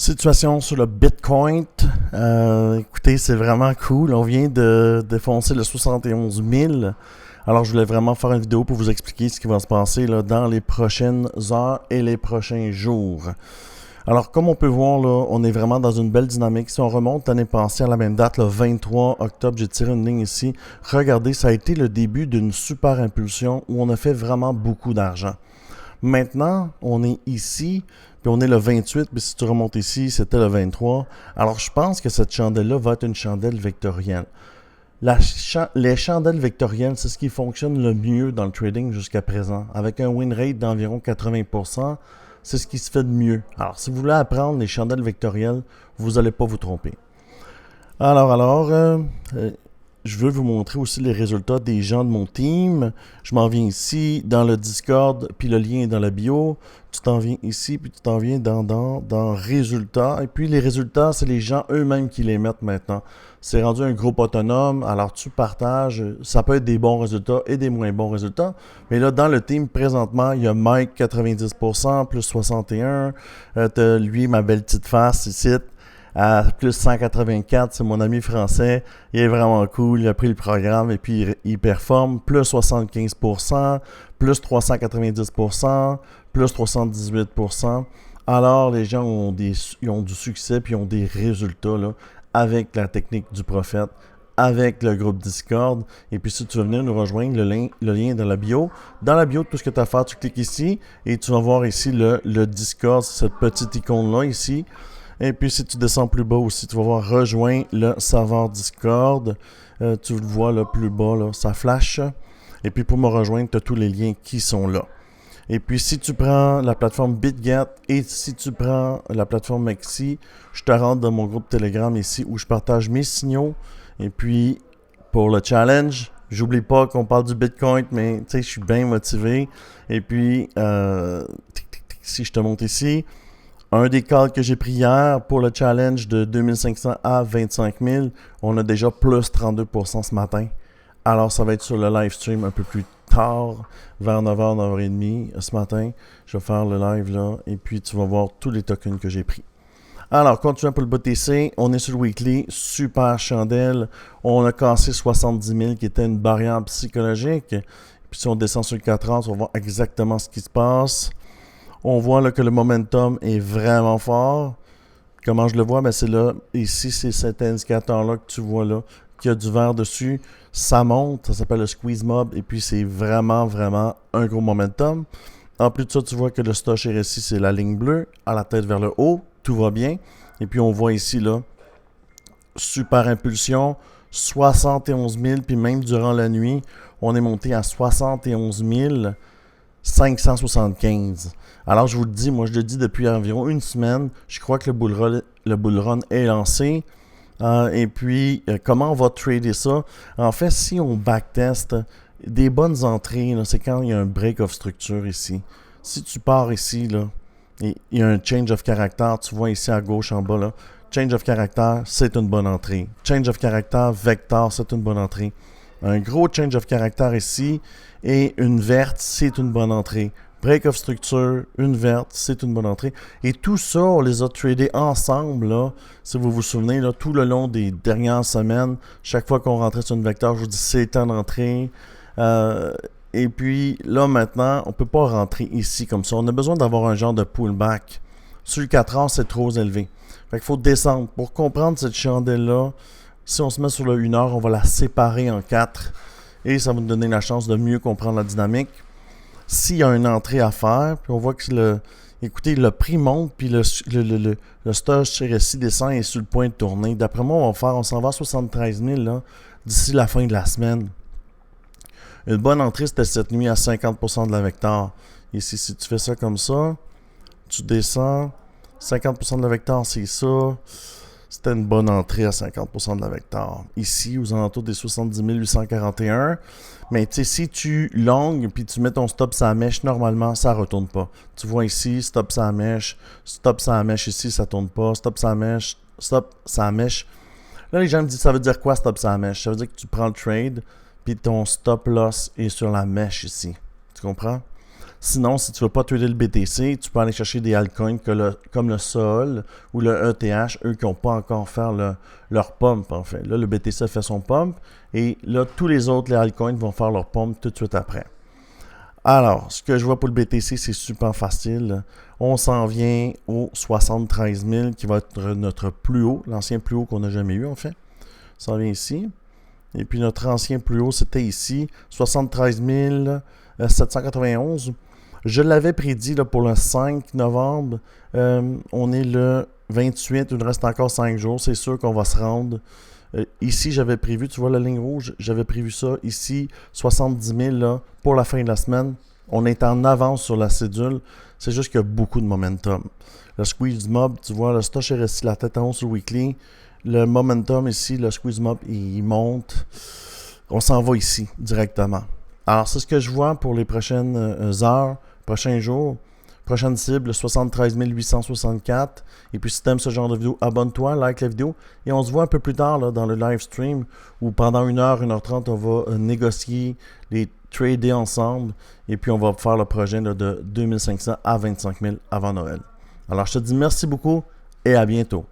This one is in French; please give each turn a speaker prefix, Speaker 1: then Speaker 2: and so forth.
Speaker 1: Situation sur le Bitcoin. Écoutez, c'est vraiment cool. On vient de défoncer le 71 000. Alors, je voulais vraiment faire une vidéo pour vous expliquer ce qui va se passer là, dans les prochaines heures et les prochains jours. Alors, comme on peut voir, là, on est vraiment dans une belle dynamique. Si on remonte l'année passée à la même date, le 23 octobre, j'ai tiré une ligne ici. Regardez, ça a été le début d'une super impulsion où on a fait vraiment beaucoup d'argent. Maintenant, on est ici, puis on est le 28, puis si tu remontes ici, c'était le 23. Alors, je pense que cette chandelle-là va être une chandelle vectorielle. Les chandelles vectorielles, c'est ce qui fonctionne le mieux dans le trading jusqu'à présent. Avec un win rate d'environ 80%, c'est ce qui se fait de mieux. Alors, si vous voulez apprendre les chandelles vectorielles, vous n'allez pas vous tromper. Je veux vous montrer aussi les résultats des gens de mon team. Je m'en viens ici, dans le Discord, puis le lien est dans la bio. Tu t'en viens ici, puis tu t'en viens dans résultats. Et puis les résultats, c'est les gens eux-mêmes qui les mettent maintenant. C'est rendu un groupe autonome, alors tu partages. Ça peut être des bons résultats et des moins bons résultats. Mais là, dans le team, présentement, il y a Mike 90%, plus 61. T'as lui, ma belle petite face ici. À plus 184, c'est mon ami français. Il est vraiment cool. Il a pris le programme et puis il performe. Plus 75%, plus 390%, plus 318%. Alors, les gens ils ont du succès puis ils ont des résultats là, avec la technique du prophète, avec le groupe Discord. Et puis, si tu veux venir nous rejoindre, le lien est dans la bio. Dans la bio, tout ce que tu as à faire, tu cliques ici et tu vas voir ici le Discord, cette petite icône-là ici. Et puis, si tu descends plus bas aussi, tu vas voir rejoindre le serveur Discord. Tu le vois là, plus bas, là, ça flash. Et puis, pour me rejoindre, tu as tous les liens qui sont là. Et puis, si tu prends la plateforme BitGet et si tu prends la plateforme Maxi, je te rentre dans mon groupe Telegram ici où je partage mes signaux. Et puis, pour le challenge, j'oublie pas qu'on parle du Bitcoin, mais tu sais, je suis bien motivé. Et puis, si je te montre ici, un des calls que j'ai pris hier pour le challenge de 2500 à 25 000, on a déjà plus 32% ce matin. Alors, ça va être sur le live stream un peu plus tard, vers 9h, 9h30 ce matin. Je vais faire le live là et puis tu vas voir tous les tokens que j'ai pris. Alors, continuons pour le BTC. On est sur le weekly, super chandelle. On a cassé 70 000 qui était une barrière psychologique. Puis si on descend sur le 4 heures, on va voir exactement ce qui se passe. On voit là que le momentum est vraiment fort. Comment je le vois? Ben c'est là, ici, c'est cet indicateur-là que tu vois là, qui a du vert dessus. Ça monte, ça s'appelle le squeeze mob, et puis c'est vraiment, vraiment un gros momentum. En plus de ça, tu vois que le stock RSI, c'est la ligne bleue, à la tête vers le haut, tout va bien. Et puis on voit ici, là, super impulsion, 71 000, puis même durant la nuit, on est monté à 71 575. Alors, je vous le dis, moi, je le dis depuis environ une semaine. Je crois que le bull run est lancé. Et puis, comment on va trader ça? En fait, si on backtest, des bonnes entrées, c'est quand il y a un break of structure ici. Si tu pars ici, là, et il y a un change of character, tu vois ici à gauche, en bas, là. Change of character, c'est une bonne entrée. Change of character, vector, c'est une bonne entrée. Un gros change of character ici et une verte, c'est une bonne entrée. Break of structure, une verte, c'est une bonne entrée. Et tout ça, on les a tradés ensemble, là, si vous vous souvenez, là, tout le long des dernières semaines. Chaque fois qu'on rentrait sur une vecteur, je vous dis c'est temps d'entrer. Et puis là, maintenant, on ne peut pas rentrer ici comme ça. On a besoin d'avoir un genre de pullback. Sur le 4 heures, c'est trop élevé. Fait qu'il faut descendre. Pour comprendre cette chandelle-là, si on se met sur le 1 heure, on va la séparer en 4 et ça va nous donner la chance de mieux comprendre la dynamique. S'il y a une entrée à faire, puis on voit que le prix monte, puis le stock RSI descend et est sur le point de tourner. D'après moi, on s'en va à 73 000 là, d'ici la fin de la semaine. Une bonne entrée, c'était cette nuit à 50% de la vecteur. Ici, si tu fais ça comme ça, tu descends, 50% de la vecteur, c'est ça. C'était une bonne entrée à 50% de la vecteur. Ici, aux alentours des 70 841. Mais tu sais, si tu longues puis tu mets ton stop sur la mèche, normalement, ça ne retourne pas. Tu vois ici, stop sur la mèche ici, ça ne tourne pas. Stop sur la mèche. Là, les gens me disent, ça veut dire quoi stop sur la mèche? Ça veut dire que tu prends le trade puis ton stop loss est sur la mèche ici. Tu comprends? Sinon, si tu ne veux pas trader le BTC, tu peux aller chercher des altcoins comme le Sol ou le ETH, eux qui n'ont pas encore fait leur pump, en fait. Là, le BTC a fait son pump et là, tous les autres, les altcoins vont faire leur pump tout de suite après. Alors, ce que je vois pour le BTC, c'est super facile. On s'en vient au 73 000 qui va être notre plus haut, l'ancien plus haut qu'on n'a jamais eu, en fait. On s'en vient ici. Et puis notre ancien plus haut, c'était ici, 73 791. Je l'avais prédit là, pour le 5 novembre. On est le 28, il nous reste encore 5 jours. C'est sûr qu'on va se rendre. Ici, j'avais prévu, tu vois la ligne rouge, j'avais prévu ça ici, 70 000 là, pour la fin de la semaine. On est en avance sur la cédule. C'est juste qu'il y a beaucoup de momentum. Le squeeze mob, tu vois, le stock est resté la tête en haut sur le weekly. Le momentum ici, le squeeze mob, il monte. On s'en va ici directement. Alors, c'est ce que je vois pour les prochaines heures, prochains jours. Prochaine cible, 73 864. Et puis, si tu aimes ce genre de vidéo, abonne-toi, like la vidéo. Et on se voit un peu plus tard là, dans le live stream où pendant 1h30, on va négocier, les trader ensemble. Et puis, on va faire le projet là, de 2500 à 25 000 avant Noël. Alors, je te dis merci beaucoup et à bientôt.